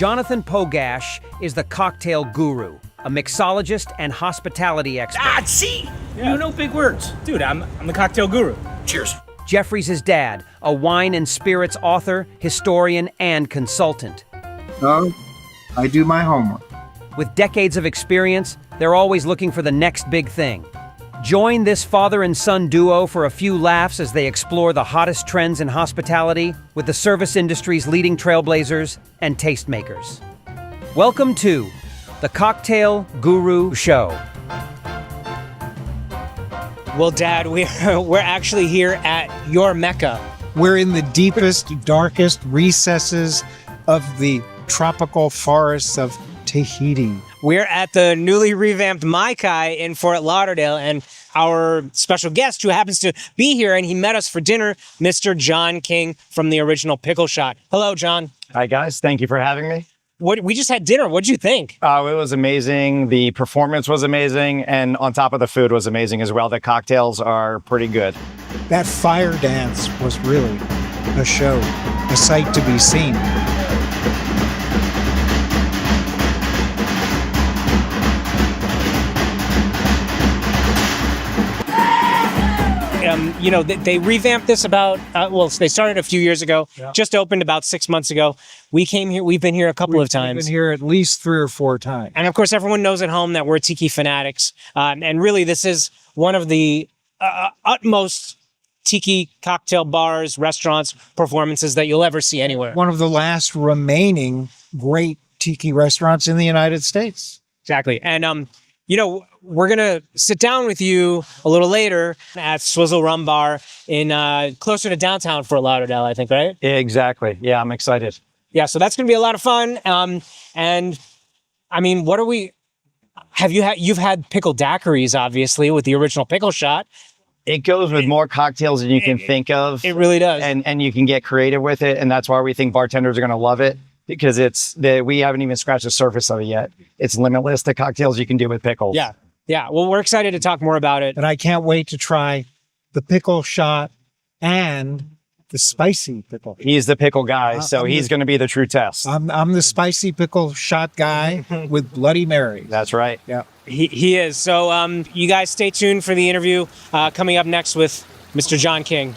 Jonathan Pogash is the cocktail guru, a mixologist and hospitality expert. See? Yeah. You know big words. Dude, I'm the cocktail guru. Cheers. Jeffrey's his dad, a wine and spirits author, historian, and consultant. So, I do my homework. With decades of experience, they're always looking for the next big thing. Join this father and son duo for a few laughs as they explore the hottest trends in hospitality with the service industry's leading trailblazers and tastemakers. Welcome to the Cocktail Guru Show. Well, Dad, we're actually here at your Mecca. We're in the deepest, darkest recesses of the tropical forests of Tahiti. We're at the newly revamped MAI-KAI in Fort Lauderdale, and our special guest who happens to be here, and he met us for dinner, Mr. John King from the original Pickle Shot. Hello, John. Hi, guys. Thank you for having me. We just had dinner. What'd you think? It was amazing. The performance was amazing. And on top of the food was amazing as well. The cocktails are pretty good. That fire dance was really a show, a sight to be seen. They revamped this about, they started a few years ago, just opened about 6 months ago. We came here, we've been here a couple of times. We've been here at least 3 or 4 times. And of course, everyone knows at home that we're Tiki fanatics. And really, this is one of the utmost Tiki cocktail bars, restaurants, performances that you'll ever see anywhere. One of the last remaining great Tiki restaurants in the United States. Exactly. And, we're going to sit down with you a little later at Swizzle Rum Bar in closer to downtown Fort Lauderdale, I think, right? Exactly. Yeah, I'm excited. Yeah, so that's going to be a lot of fun. And I mean, you've had pickle daiquiris, obviously, with the original Pickle Shot. It goes with more cocktails than you can think of. It really does. And you can get creative with it. And that's why we think bartenders are going to love it. Because we haven't even scratched the surface of it yet. It's limitless, the cocktails you can do with pickles. Yeah. Yeah. Well, we're excited to talk more about it. And I can't wait to try the Pickle Shot and the spicy pickle. He's the pickle guy, so he's going to be the true test. I'm the spicy Pickle Shot guy with Bloody Mary. That's right. Yeah. He is. So you guys stay tuned for the interview coming up next with Mr. John King.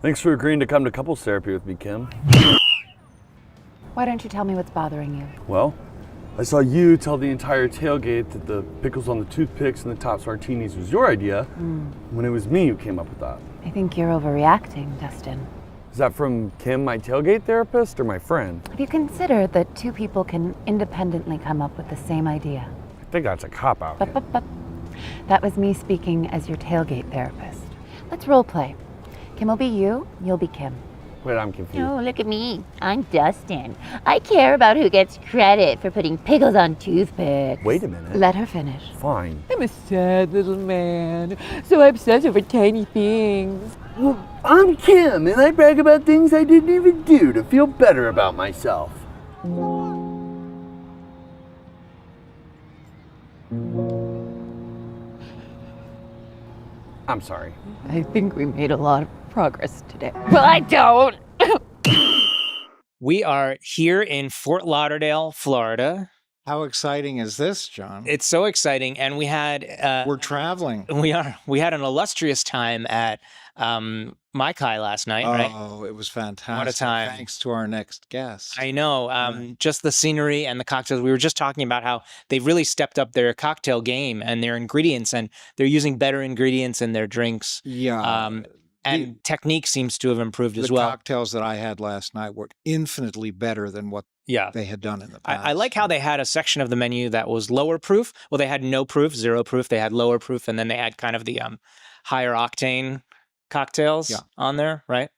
Thanks for agreeing to come to couples therapy with me, Kim. Why don't you tell me what's bothering you? Well, I saw you tell the entire tailgate that the pickles on the toothpicks and the tops martinis was your idea, when it was me who came up with that. I think you're overreacting, Dustin. Is that from Kim, my tailgate therapist, or my friend? Have you considered that 2 people can independently come up with the same idea? I think that's a cop-out. That was me speaking as your tailgate therapist. Let's role play. Kim will be you, you'll be Kim. Wait, I'm confused. Oh, look at me. I'm Dustin. I care about who gets credit for putting pickles on toothpicks. Wait a minute. Let her finish. Fine. I'm a sad little man, so I obsess over tiny things. Well, I'm Kim, and I brag about things I didn't even do to feel better about myself. I'm sorry. I think we made a lot of progress today. Well, I don't. We are here in Fort Lauderdale, Florida. How exciting is this, John? It's so exciting, and we had We're traveling. we had an illustrious time at MAI-KAI last night, right? Oh, it was fantastic. What a time. Thanks to our next guest. I know. Just the scenery and the cocktails. We were just talking about how they've really stepped up their cocktail game and their ingredients, and they're using better ingredients in their drinks. Yeah. And technique seems to have improved as The well. cocktails that I had last night were infinitely better than what Yeah. they had done in the past. I like how they had a section of the menu that was lower proof. Well, they had no proof, 0 proof. They had lower proof, and then they had kind of the higher octane cocktails on there, right?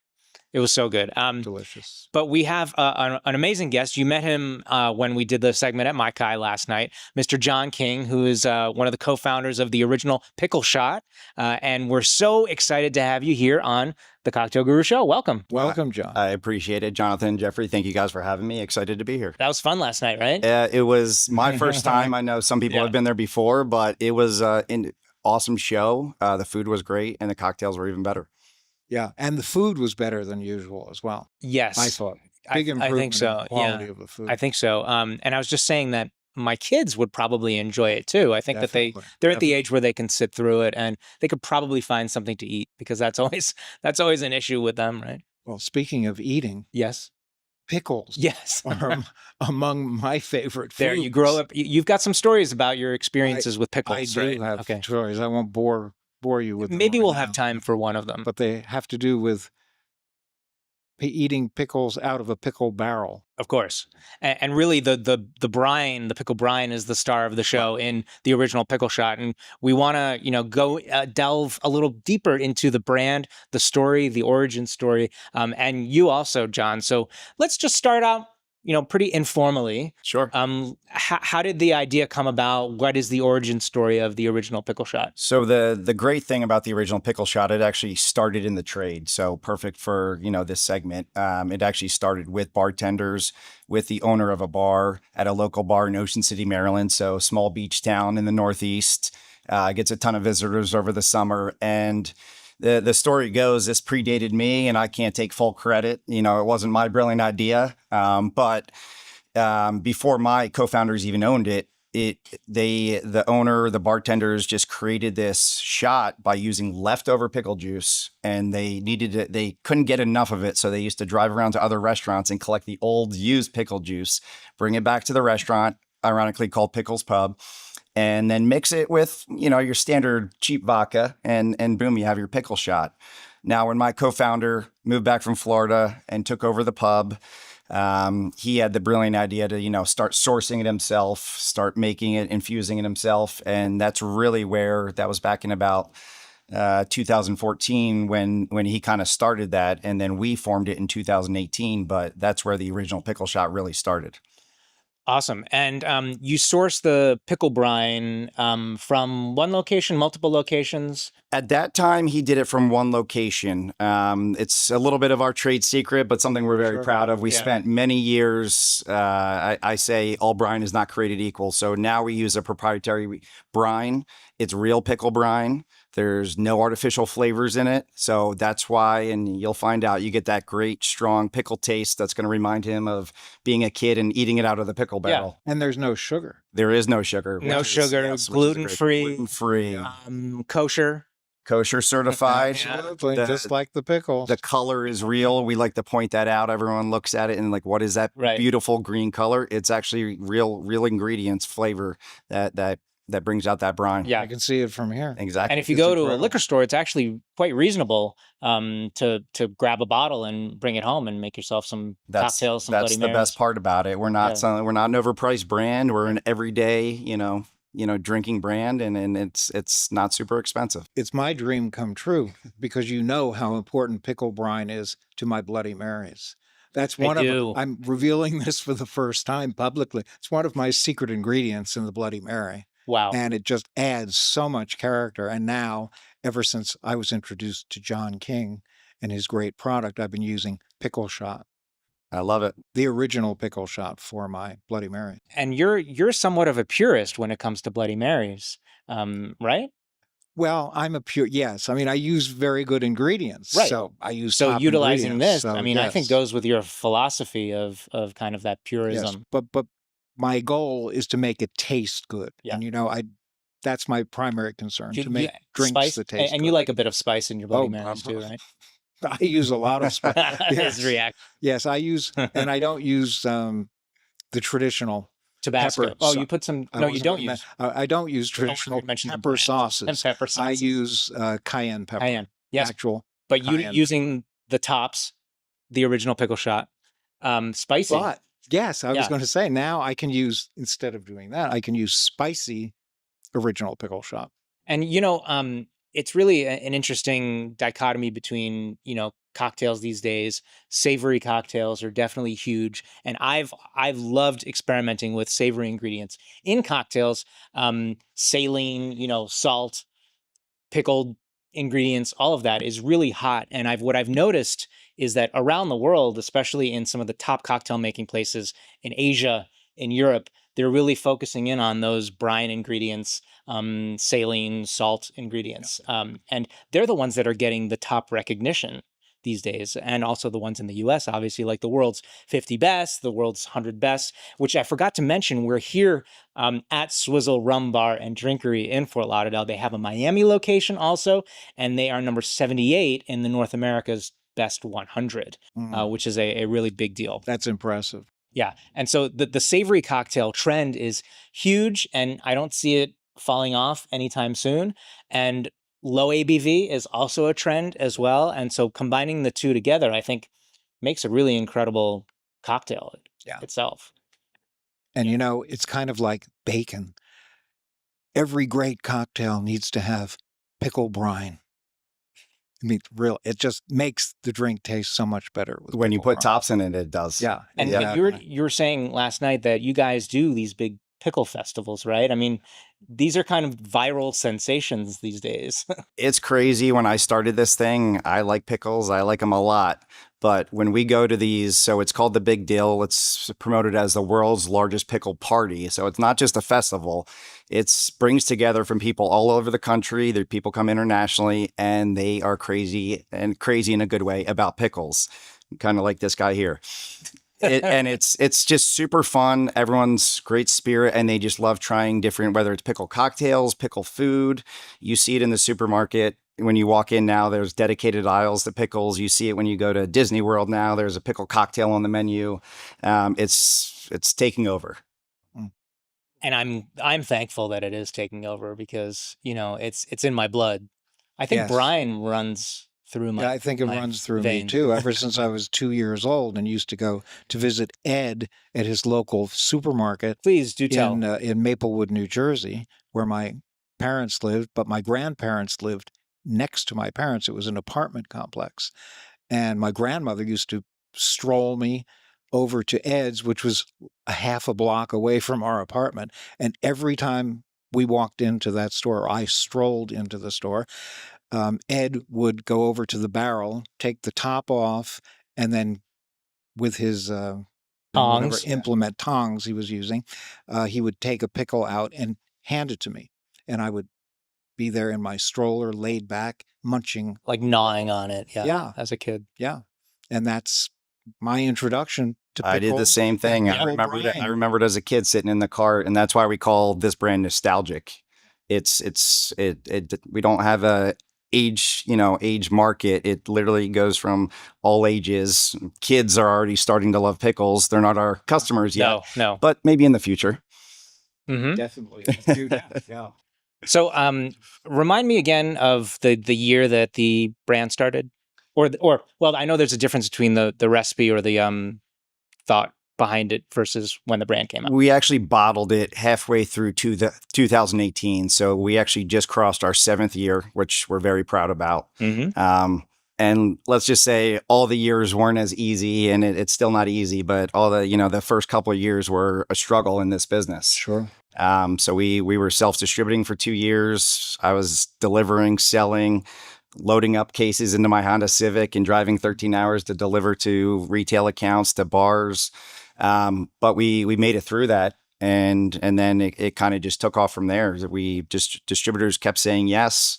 It was so good. Delicious. But we have an amazing guest. You met him when we did the segment at MAI-KAI last night, Mr. John King, who is one of the co-founders of the original Pickle Shot. And we're so excited to have you here on the Cocktail Guru Show. Welcome. Welcome, John. I appreciate it. Jonathan Jeffrey, thank you guys for having me. Excited to be here. That was fun last night, right? It was my first time. I know some people have been there before, but it was an awesome show. The food was great, and the cocktails were even better. Yeah, and the food was better than usual as well. Yes. I thought big I improvement think so. in the quality Yeah. of the food. I think so. And I was just saying that my kids would probably enjoy it too. I think that Definitely. they're at the age where they can sit through it and they could probably find something to eat, because that's always an issue with them, right? Well, speaking of eating, Yes. pickles Yes. are among my favorite foods. There, you grow up. You've got some stories about your experiences with pickles. I do right? have stories. I won't bore you with them Maybe right we'll now, have time for one of them. but they have to do with eating pickles out of a pickle barrel. Of course. And really the brine, the pickle brine, is the star of the show in the original Pickle Shot. And we want to, go delve a little deeper into the brand, the story, the origin story, and you also, John. So let's just start out, pretty informally. Sure. How did the idea come about? What is the origin story of the original Pickle Shot? So the great thing about the original pickle shot, it actually started in the trade. So perfect for, this segment. It actually started with bartenders, with the owner of a bar at a local bar in Ocean City, Maryland. So small beach town in the Northeast, gets a ton of visitors over the summer. And the story goes, this predated me and I can't take full credit. It wasn't my brilliant idea. But before my co-founders even owned it, the owner, the bartenders just created this shot by using leftover pickle juice, and they needed it. They couldn't get enough of it. So they used to drive around to other restaurants and collect the old used pickle juice, bring it back to the restaurant, ironically called Pickles Pub, and then mix it with, your standard cheap vodka, and boom, you have your pickle shot. Now, when my co-founder moved back from Florida and took over the pub, he had the brilliant idea to, start sourcing it himself, start making it, infusing it himself. And that's really where that was back in about 2014 when he kind of started that. And then we formed it in 2018, but that's where the original pickle shot really started. Awesome. And you source the pickle brine from one location, multiple locations? At that time, he did it from one location. It's a little bit of our trade secret, but something we're very proud of. We spent many years, I say all brine is not created equal. So now we use a proprietary brine. It's real pickle brine. There's no artificial flavors in it. So that's why, and you'll find out, you get that great, strong pickle taste that's going to remind him of being a kid and eating it out of the pickle barrel. Yeah. And there's no sugar. There is no sugar. No sugar, gluten-free. Gluten-free. Kosher. Kosher certified. Absolutely, just like the pickle. The color is real. We like to point that out. Everyone looks at it and like, what is that beautiful green color? It's actually real ingredients, flavor that brings out that brine. Yeah, I can see it from here. Exactly. And if you go to a liquor store, it's actually quite reasonable to grab a bottle and bring it home and make yourself some cocktails, some Bloody Marys. That's the best part about it. We're not we're not an overpriced brand. We're an everyday, drinking brand, and it's not super expensive. It's my dream come true because you know how important pickle brine is to my Bloody Marys. That's one of them. I'm revealing this for the first time publicly. It's one of my secret ingredients in the Bloody Mary. Wow. And it just adds so much character. And now, ever since I was introduced to John King and his great product, I've been using pickle shot. I love it. The original pickle shot for my Bloody Mary. And you're somewhat of a purist when it comes to Bloody Marys, right? Well, I'm a pure, yes. I mean, I use very good ingredients. Right. So I use So top utilizing this, ingredients. I think goes with your philosophy of kind of that purism. Yes, but my goal is to make it taste good. Yeah. And, that's my primary concern, to make drinks spice, that taste good. And you like a bit of spice in your Bloody Marys too, right? I use a lot of spice. His reaction. Yes, I use, and I don't use the traditional Tabasco. pepper. You put some, no, you don't use. I don't use traditional pepper sauces. Pepper sauces. I use cayenne pepper. Cayenne, yes. Actual But cayenne. using the tops, the original pickle shot, spicy. But yes, I was going to say, now I can use, instead of doing that, I can use spicy original pickle shot. And, it's really an interesting dichotomy between, cocktails these days. Savory cocktails are definitely huge. And I've loved experimenting with savory ingredients in cocktails, saline, salt, pickled ingredients, all of that is really hot. And what I've noticed is that around the world, especially in some of the top cocktail making places in Asia, in Europe, they're really focusing in on those brine ingredients, saline, salt ingredients. And they're the ones that are getting the top recognition these days, and also the ones in the US, obviously, like the world's 50 best, the world's 100 best, which I forgot to mention. We're here at Swizzle Rum Bar and Drinkery in Fort Lauderdale. They have a Miami location also, and they are number 78 in the North America's Best 100, which is a really big deal. That's impressive. Yeah. And so the savory cocktail trend is huge, and I don't see it falling off anytime soon. And low ABV is also a trend as well. And so combining the two together, I think, makes a really incredible cocktail itself. And you know, it's kind of like bacon. Every great cocktail needs to have pickle brine. I mean, it just makes the drink taste so much better. When you put tops in it, it does. Yeah. And you were saying last night that you guys do these big pickle festivals, right? I mean, these are kind of viral sensations these days. It's crazy. When I started this thing, I like pickles. I like them a lot. But when we go to these, so it's called the Big Deal. It's promoted as the world's largest pickle party. So it's not just a festival. It brings together from people all over the country. There people come internationally, and they are crazy in a good way about pickles. Kind of like this guy here. And it's just super fun. Everyone's great spirit, and they just love trying different, whether it's pickle cocktails, pickle food. You see it in the supermarket. When you walk in now, there's dedicated aisles to pickles. You see it when you go to Disney World now. There's a pickle cocktail on the menu. It's taking over. And I'm thankful that it is taking over, because, you know, it's in my blood. I think brine runs through my I think it runs through veins. me too. Ever since I was 2 years old and used to go to visit Ed at his local supermarket. Please do tell. In Maplewood, New Jersey, where my parents lived, but my grandparents lived next to my parents. It was an apartment complex. And my grandmother used to stroll me over to Ed's, which was a half a block away from our apartment. And every time we walked into that store, I strolled into the store, Ed would go over to the barrel, take the top off, and then with his tongs, implement tongs he was using, he would take a pickle out and hand it to me. And I would be there in my stroller, laid back, munching. Like gnawing on it, Yeah. as a kid. Yeah. And that's my introduction to pickles. I did the same thing. I remembered as a kid sitting in the cart, and that's why we call this brand nostalgic. We don't have a age market. It literally goes from all ages. Kids are already starting to love pickles. They're not our customers yet. No. But maybe in the future. Mm-hmm. Definitely. Do that. Yeah. So, remind me again of the year that the brand started, or well, I know there's a difference between the recipe or the thought behind it versus when the brand came out. We actually bottled it halfway through to the 2018, so we actually just crossed our 7th year, which we're very proud about. Mm-hmm. And let's just say all the years weren't as easy, and it's still not easy, but all the first couple of years were a struggle in this business. Sure. So we were self-distributing for 2 years. I was delivering, selling, loading up cases into my Honda Civic and driving 13 hours to deliver to retail accounts, to bars. But we made it through that. And then it kind of just took off from there. Distributors kept saying yes.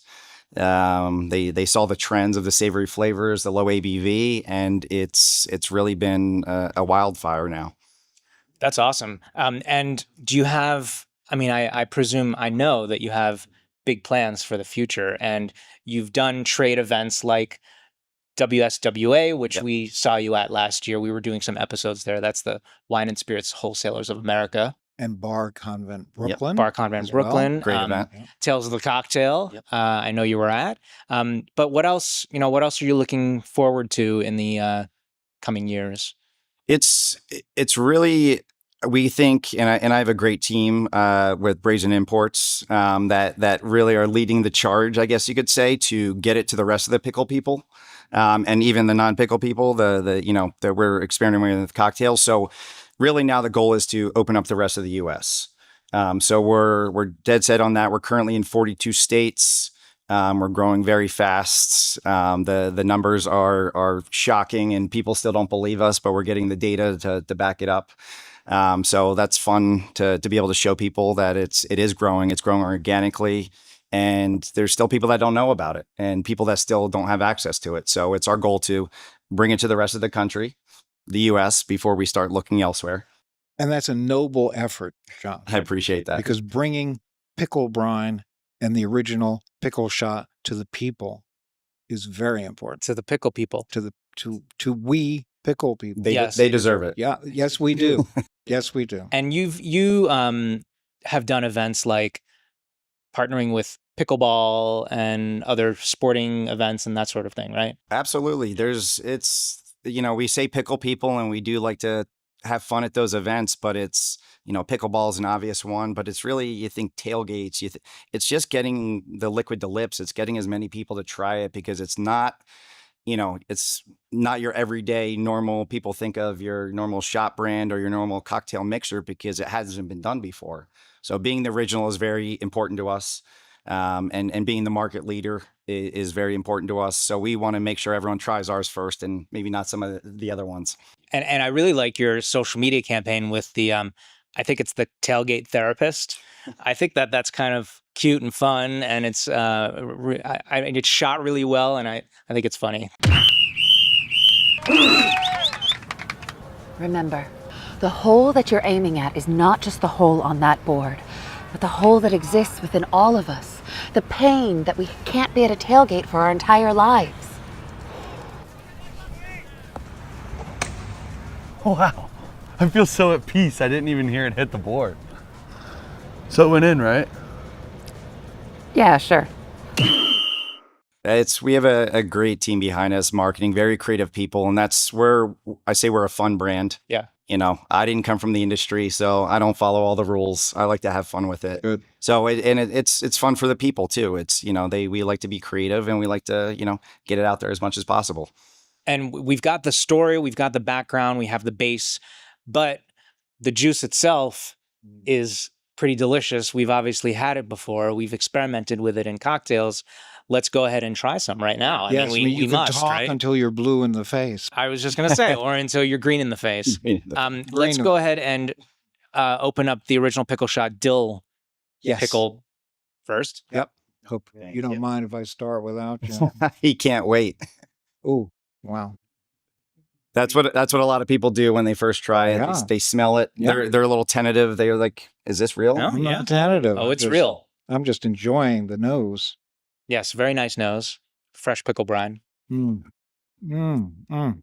They saw the trends of the savory flavors, the low ABV, and it's really been a wildfire now. That's awesome. And do you have, I presume, I know that you have big plans for the future, and you've done trade events like WSWA, which we saw you at last year. We were doing some episodes there. That's the Wine and Spirits Wholesalers of America. And Bar Convent Brooklyn. Bar Convent Brooklyn. Great event. Tales of the Cocktail. I know you were at. But what else are you looking forward to in the coming years? It's really, we think, and I have a great team with Brazen Imports that really are leading the charge, I guess you could say, to get it to the rest of the pickle people, and even the non-pickle people. That we're experimenting with cocktails. So really now the goal is to open up the rest of the U.S. So we're dead set on that. We're currently in 42 states. We're growing very fast. The numbers are shocking, and people still don't believe us, but we're getting the data to back it up. So that's fun to be able to show people that it is growing. It's growing organically. And there's still people that don't know about it and people that still don't have access to it. So it's our goal to bring it to the rest of the country, the U.S., before we start looking elsewhere. And that's a noble effort, John. I appreciate that. Because bringing pickle brine and the original pickle shot to the people is very important. To the pickle people. To we pickle people. They deserve it. Yeah. Yes, we do. Yes, we do. And you have done events like partnering with pickleball and other sporting events and that sort of thing, right? Absolutely. We say pickle people and we do like to have fun at those events, but it's, pickleball is an obvious one, but it's really, you think tailgates, it's just getting the liquid to lips. It's getting as many people to try it because it's not your everyday normal, people think of your normal shot brand or your normal cocktail mixer because it hasn't been done before. So being the original is very important to us. And being the market leader is very important to us. So we want to make sure everyone tries ours first and maybe not some of the other ones. And I really like your social media campaign with the, I think it's the tailgate therapist. I think that's kind of cute and fun, and it's it's shot really well, and I think it's funny. Remember, the hole that you're aiming at is not just the hole on that board, but the hole that exists within all of us. The pain that we can't be at a tailgate for our entire lives. Wow. I feel so at peace. I didn't even hear it hit the board. So it went in, right? Yeah, sure. We have a great team behind us, marketing, very creative people. And that's where I say we're a fun brand. Yeah. I didn't come from the industry, so I don't follow all the rules. I like to have fun with it. Good. So it's fun for the people too. We like to be creative and we like to, get it out there as much as possible. And we've got the story, we've got the background, we have the base, but the juice itself is pretty delicious. We've obviously had it before. We've experimented with it in cocktails. Let's go ahead and try some right now. Yes, we you can must, talk right? until you're blue in the face. I was just going to say, or until you're green in the face. Let's go ahead and open up the original pickle shot dill pickle first. Yep. Hope you don't mind if I start without you. He can't wait. Oh, wow. That's what a lot of people do when they first try it. Yeah. They smell it. Yeah. They're a little tentative. They're like, "Is this real?" No? I'm Yeah. not tentative. Oh, it's real. I'm just enjoying the nose. Yes, very nice nose. Fresh pickle brine. Mm. Mm. Mm.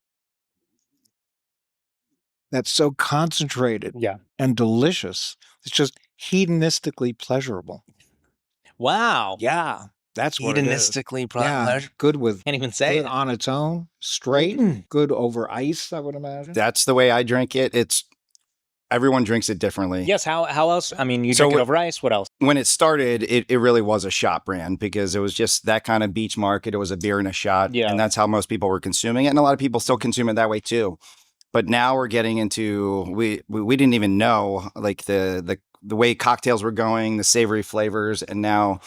That's so concentrated and delicious. It's just hedonistically pleasurable. Wow. Yeah, that's what Hedonistically it is. Yeah, pleasure. good with Can't even say good it. on its own, straight, good over ice, I would imagine. That's the way I drink it. Everyone drinks it differently. Yes, how else? I mean, you drink it over ice. What else? When it started, it really was a shot brand because it was just that kind of beach market. It was a beer and a shot. Yeah. And that's how most people were consuming it. And a lot of people still consume it that way too. But now we're getting into, we didn't even know like the way cocktails were going, the savory flavors. And now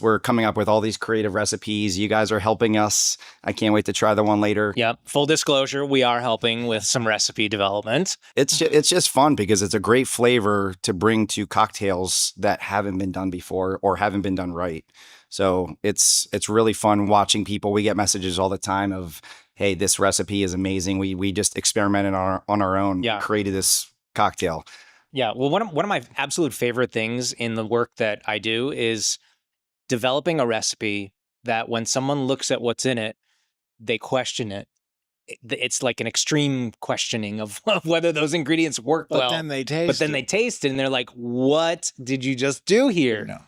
we're coming up with all these creative recipes. You guys are helping us. I can't wait to try the one later. Yep. Full disclosure, we are helping with some recipe development. It's just fun because it's a great flavor to bring to cocktails that haven't been done before or haven't been done right. So it's really fun watching people. We get messages all the time of, hey, this recipe is amazing. We just experimented on our own, created this cocktail. Yeah. Well, one of my absolute favorite things in the work that I do is developing a recipe that when someone looks at what's in it, they question it. It's like an extreme questioning of whether those ingredients work well. But then they taste But then they taste it and they're like, what did you just do here? No.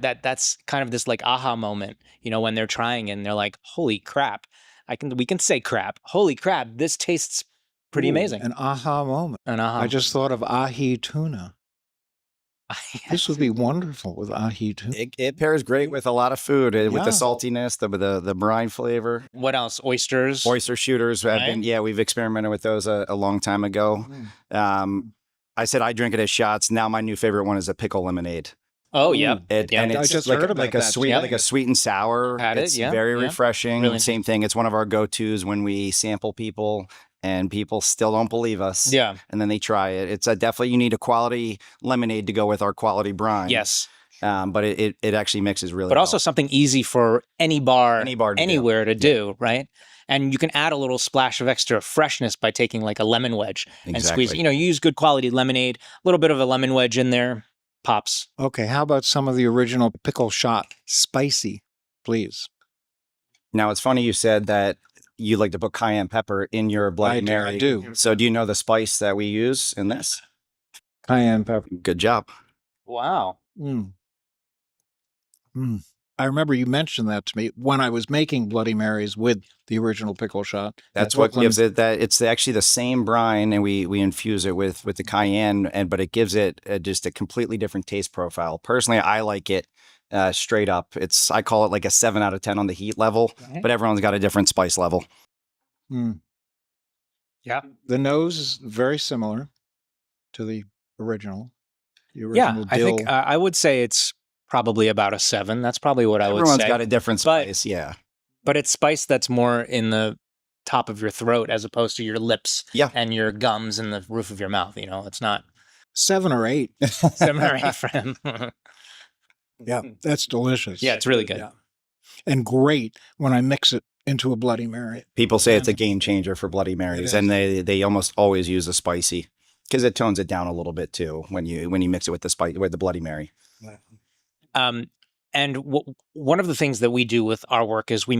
That's kind of this like aha moment, when they're trying and they're like, holy crap. We can say crap. Holy crap, this tastes pretty amazing. An aha moment. I just thought of ahi tuna. This would be wonderful with ahi tuna. It pairs great with a lot of food, with the saltiness, the brine flavor. What else? Oysters? Oyster shooters. We've experimented with those a long time ago. I said I drink it as shots. Now my new favorite one is a pickle lemonade. Oh, yeah. And it's just like, heard about like a that. sweet, like a sweet and sour. Had it, it's very refreshing. Really Same thing. It's one of our go-tos when we sample people. and people still don't believe us. Yeah. And then they try it. It's definitely, you need a quality lemonade to go with our quality brine. Yes. But it actually mixes really But well. also something easy for any bar to anywhere to do, right? And you can add a little splash of extra freshness by taking like a lemon wedge and squeeze. You use good quality lemonade, a little bit of a lemon wedge in there, pops. Okay, how about some of the original pickle shot spicy, please? Now, it's funny you said that you like to put cayenne pepper in your Bloody Mary. I do. So do you know the spice that we use in this? Cayenne pepper. Good job. Wow. I remember you mentioned that to me when I was making Bloody Marys with the original pickle shot. That's what gives it that. It's actually the same brine, and we infuse it with the cayenne, but it gives it just a completely different taste profile. Personally, I like it straight up. I call it like a 7 out of 10 on the heat level, but everyone's got a different spice level. Yeah. The nose is very similar to the original. Yeah, I think I would say it's probably about a 7. That's probably what I would say. Everyone's got a different spice, yeah. But it's spice that's more in the top of your throat as opposed to your lips and your gums and the roof of your mouth. It's not 7 or 8. 7 or 8 for him. Yeah, that's delicious. Yeah, it's really good. Yeah. And great when I mix it into a Bloody Mary. People say it's a game changer for Bloody Marys, and they almost always use a spicy because it tones it down a little bit too when you mix it with the Bloody Mary. And one of the things that we do with our work is we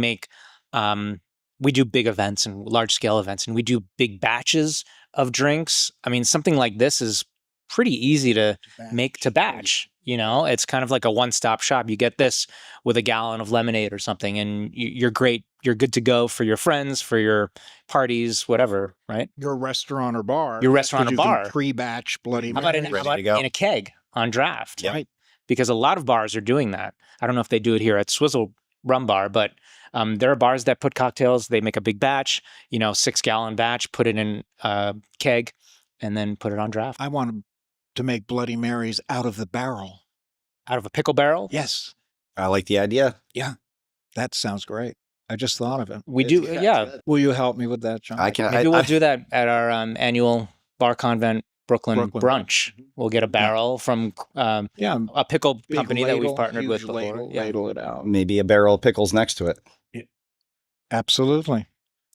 do big events and large scale events, and we do big batches of drinks. I mean, something like this is pretty easy to make to batch. It's kind of like a one-stop shop. You get this with a gallon of lemonade or something, and you're great. You're good to go for your friends, for your parties, whatever, right? Your restaurant or bar. Your restaurant or bar. Pre-batch Bloody Mary. How about in a keg on draft? Yep. Right. Because a lot of bars are doing that. I don't know if they do it here at Swizzle Rum Bar, but there are bars that put cocktails. They make a big batch, 6-gallon batch, put it in a keg, and then put it on draft. I want to make Bloody Marys out of the barrel. Out of a pickle barrel? Yes. I like the idea. Yeah. That sounds great. I just thought of it. We do, yeah. Will you help me with that, John? I can. Maybe we'll do that at our annual Bar Convent Brooklyn brunch. We'll get a barrel from a pickle company that we've partnered with before. Ladle it out. Maybe a barrel of pickles next to it. Absolutely.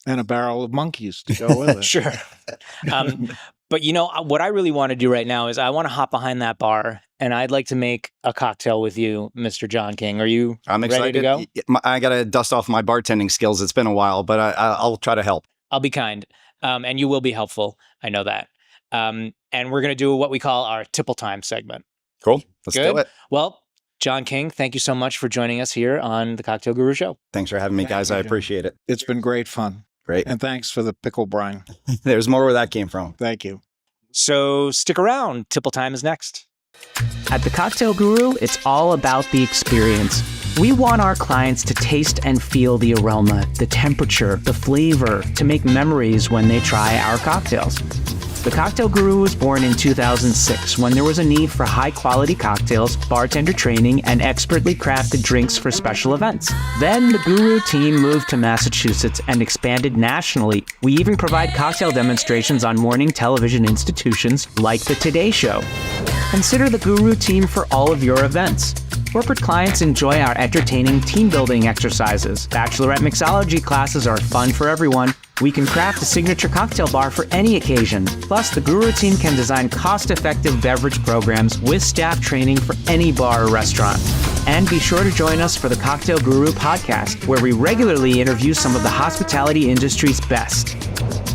And a barrel of monkeys to go with it. Sure. But what I really want to do right now is I want to hop behind that bar, and I'd like to make a cocktail with you, Mr. John King. Are you I'm excited ready to go? I got to dust off my bartending skills. It's been a while, but I'll try to help. I'll be kind, and you will be helpful. I know that. And we're going to do what we call our tipple time segment. Cool. Let's do it. Well, John King, thank you so much for joining us here on the Cocktail Guru Show. Thanks for having me, guys. I appreciate it. It's been great fun. Great. And thanks for the pickle brine. There's more where that came from. Thank you. So stick around. Tipple time is next. At the Cocktail Guru, it's all about the experience. We want our clients to taste and feel the aroma, the temperature, the flavor, to make memories when they try our cocktails. The Cocktail Guru was born in 2006 when there was a need for high-quality cocktails, bartender training, and expertly crafted drinks for special events. Then the Guru team moved to Massachusetts and expanded nationally. We even provide cocktail demonstrations on morning television institutions like The Today Show. Consider the Guru team for all of your events. Corporate clients enjoy our entertaining team-building exercises. Bachelorette mixology classes are fun for everyone. We can craft a signature cocktail bar for any occasion. Plus, the Guru team can design cost-effective beverage programs with staff training for any bar or restaurant. And be sure to join us for the Cocktail Guru podcast, where we regularly interview some of the hospitality industry's best.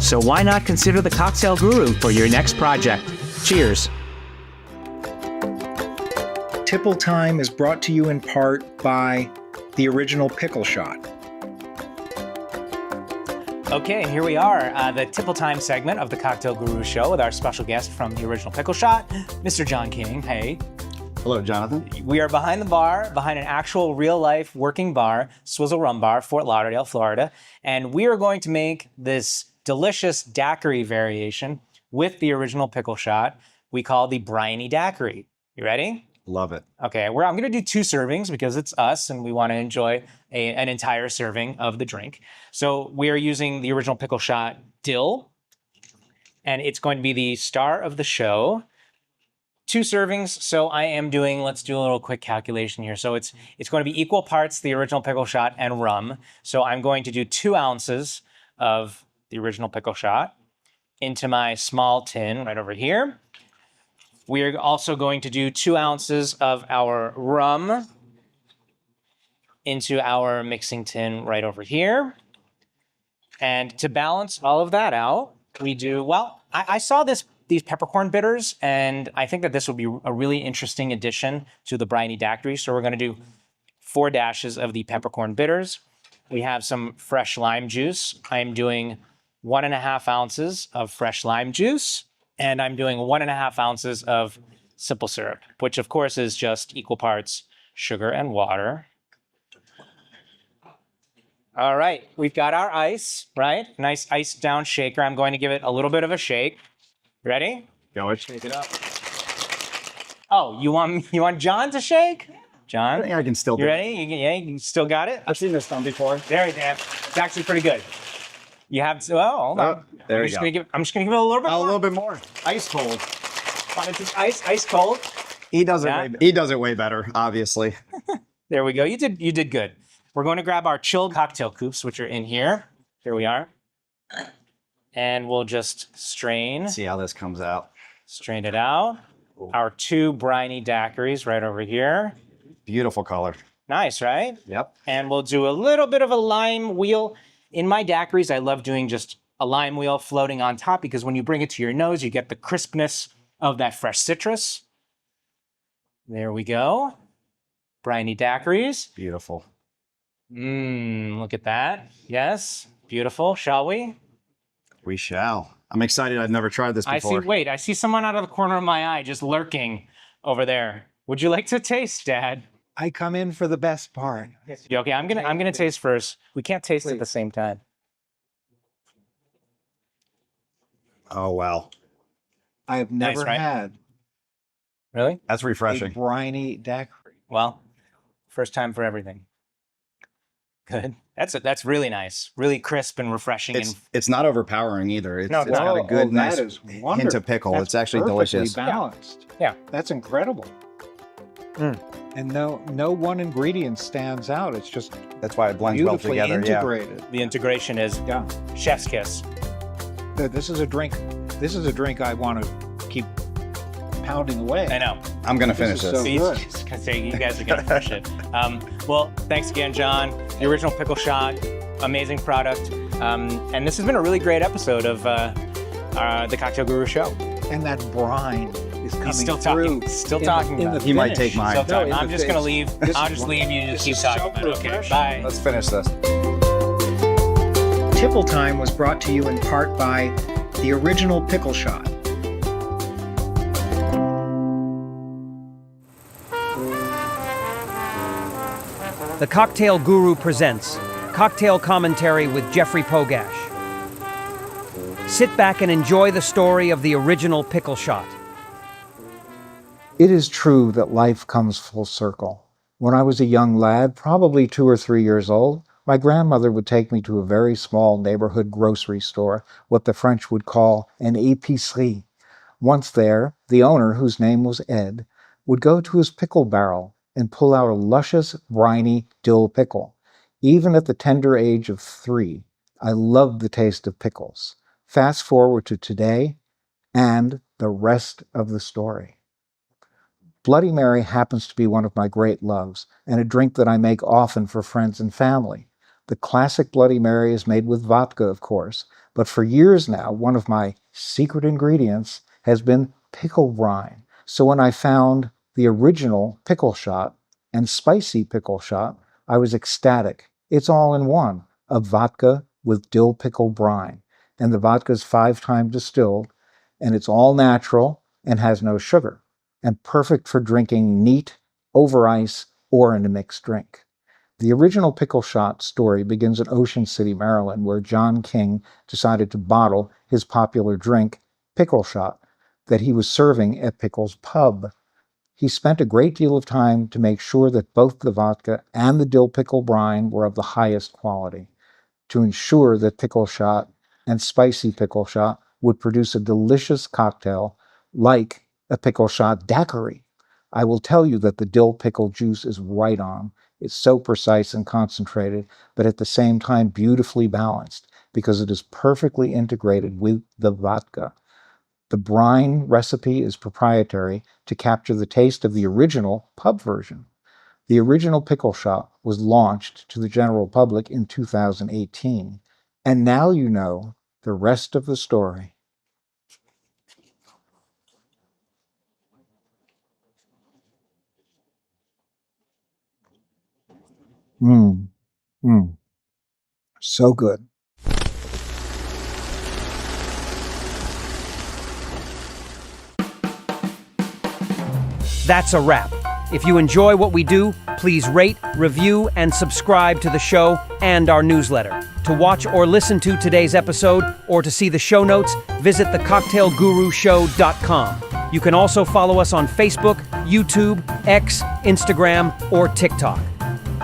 So why not consider the Cocktail Guru for your next project? Cheers. Tipple Time is brought to you in part by the original pickle shot. Okay, and here we are, the Tipple Time segment of the Cocktail Guru Show with our special guest from the original Pickle Shot, Mr. John King. Hey. Hello, Jonathan. We are behind the bar, behind an actual real-life working bar, Swizzle Rum Bar, Fort Lauderdale, Florida, and we are going to make this delicious daiquiri variation with the original Pickle Shot we call the briny daiquiri. You ready? Love it. Okay, I'm going to do 2 servings because it's us and we want to enjoy an entire serving of the drink. So we are using the original Pickle Shot dill, and it's going to be the star of the show. 2 servings, so I am doing, let's do a little quick calculation here. So it's going to be equal parts the original pickle shot and rum. So I'm going to do 2 ounces of the original pickle shot into my small tin right over here. We are also going to do 2 ounces of our rum into our mixing tin right over here. And to balance all of that out, we do, well, I saw these peppercorn bitters, and I think that this would be a really interesting addition to the briny daiquiri. So we're going to do 4 dashes of the peppercorn bitters. We have some fresh lime juice. I'm doing 1.5 ounces of fresh lime juice, and I'm doing 1.5 ounces of simple syrup, which of course is just equal parts sugar and water. All right, we've got our ice, right? Nice ice down shaker. I'm going to give it a little bit of a shake. Ready? Go ahead, shake it up. Oh, you want John to shake? John? I think I can still do You it. ready? You still got it? I've seen this done before. There you go. It's actually pretty good. You have to, oh, hold on. There I'm you just go. I'm just gonna give it a little bit A more. little bit more. Ice cold. It's ice cold. He does it. Yeah. He does it way better, obviously. There we go. You did good. We're going to grab our chilled cocktail coupes, which are in here. Here we are. And we'll just strain See how this comes out. it out. Our 2 briny daiquiris right over here. Beautiful color. Nice, right? Yep. And we'll do a little bit of a lime wheel. In my daiquiris, I love doing just a lime wheel floating on top because when you bring it to your nose, you get the crispness of that fresh citrus. There we go. Briny daiquiris. Beautiful. Look at that. Yes, beautiful. Shall we? We shall. I'm excited. I've never tried this before. I see someone out of the corner of my eye just lurking over there. Would you like to taste, Dad? I come in for the best part. Yeah, okay, I'm gonna taste first. We can't taste at the same time. Oh, wow. I have never right? had Really? That's a refreshing. briny daiquiri. Well, first time for everything. Good. That's really nice. Really crisp and refreshing. It's not overpowering either. It's No, it's got a good, nice that is hint wonderful. of pickle. That's It's actually perfectly delicious. balanced. Yeah. That's incredible. And no one ingredient stands out. It's just That's why it blends well beautifully together. integrated. The integration is Yeah. chef's kiss. This is a drink. This is a drink I want to keep pounding away. I know. Yeah. I'm gonna finish is this. so See, good. just gonna say, you guys are gonna finish it. Well, thanks again, John. The original pickle shot, amazing product. And this has been a really great episode of the Cocktail Guru Show. And that brine is coming He's still through. talking. Still in talking the, in about the it. He might finish. take mine. Still talking. No, in I'm the just gonna face. leave. This I'll is just one- leave you to this keep is talking so about it. Okay, refreshing. bye. Let's finish this. Tipple Time was brought to you in part by the original pickle shot. The Cocktail Guru presents Cocktail Commentary with Jeffrey Pogash. Sit back and enjoy the story of the original pickle shot. It is true that life comes full circle. When I was a young lad, probably 2 or 3 years old, my grandmother would take me to a very small neighborhood grocery store, what the French would call an épicerie. Once there, the owner, whose name was Ed, would go to his pickle barrel and pull out a luscious, briny dill pickle. Even at the tender age of 3, I loved the taste of pickles. Fast forward to today and the rest of the story. Bloody Mary happens to be one of my great loves, and a drink that I make often for friends and family. The classic Bloody Mary is made with vodka, of course, but for years now, one of my secret ingredients has been pickle brine. So when I found the original pickle shot and spicy pickle shot, I was ecstatic. It's all in one, a vodka with dill pickle brine. And the vodka's 5 times distilled, and it's all natural and has no sugar, and perfect for drinking neat, over ice, or in a mixed drink. The original pickle shot story begins in Ocean City, Maryland, where John King decided to bottle his popular drink, pickle shot, that he was serving at Pickle's Pub. He spent a great deal of time to make sure that both the vodka and the dill pickle brine were of the highest quality, to ensure that pickle shot and spicy pickle shot would produce a delicious cocktail like a pickle shot daiquiri. I will tell you that the dill pickle juice is right on. It's so precise and concentrated, but at the same time beautifully balanced because it is perfectly integrated with the vodka. The brine recipe is proprietary to capture the taste of the original pub version. The original pickle shot was launched to the general public in 2018. And now you know the rest of the story. So good. That's a wrap. If you enjoy what we do, please rate, review, and subscribe to the show and our newsletter. To watch or listen to today's episode or to see the show notes, visit thecocktailgurushow.com. You can also follow us on Facebook, YouTube, X, Instagram, or TikTok.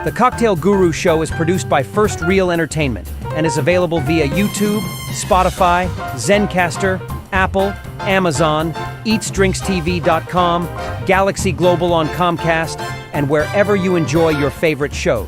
The Cocktail Guru Show is produced by First Reel Entertainment and is available via YouTube, Spotify, Zencaster, Apple, Amazon, EatsDrinksTV.com, Galaxy Global on Comcast, and wherever you enjoy your favorite shows.